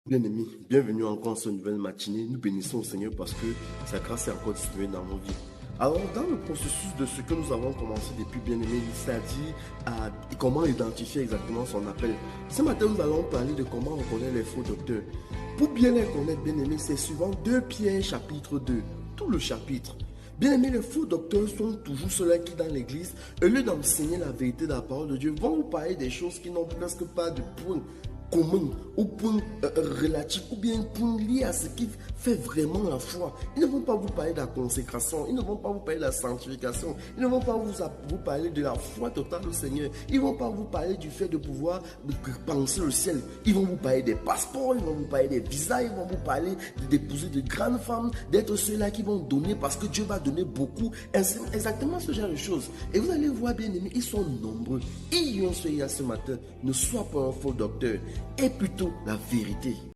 Bien-aimés, bienvenue encore en cette nouvelle matinée. Nous bénissons le Seigneur parce que sa grâce est encore distribuée dans nos vies. Alors, dans le processus de ce que nous avons commencé depuis bien-aimé, c'est-à-dire comment identifier exactement son appel. Ce matin, nous allons parler de comment reconnaître les faux docteurs. Pour bien les connaître, bien-aimé, c'est suivant 2 Pierre chapitre 2, tout le chapitre. Bien-aimés, les faux docteurs sont toujours ceux-là qui, dans l'église, au lieu d'enseigner la vérité de la parole de Dieu, vont vous parler des choses qui n'ont presque pas de point commun ou point relatif ou bien point lié à ce qui fait vraiment la foi. Ils ne vont pas vous parler de la consécration, ils ne vont pas vous parler de la sanctification, ils ne vont pas vous parler de la foi totale au Seigneur, ils ne vont pas vous parler du fait de pouvoir penser le ciel, ils vont vous parler des passeports, ils vont vous parler des visas, ils vont vous parler d'épouser de grandes femmes, d'être ceux-là qui vont donner parce que Dieu va donner beaucoup, exactement ce genre de choses. Et vous allez voir, bien aimés, ils sont nombreux. Ils y ont ce matin, ne sois pas un faux docteur, et plutôt la vérité.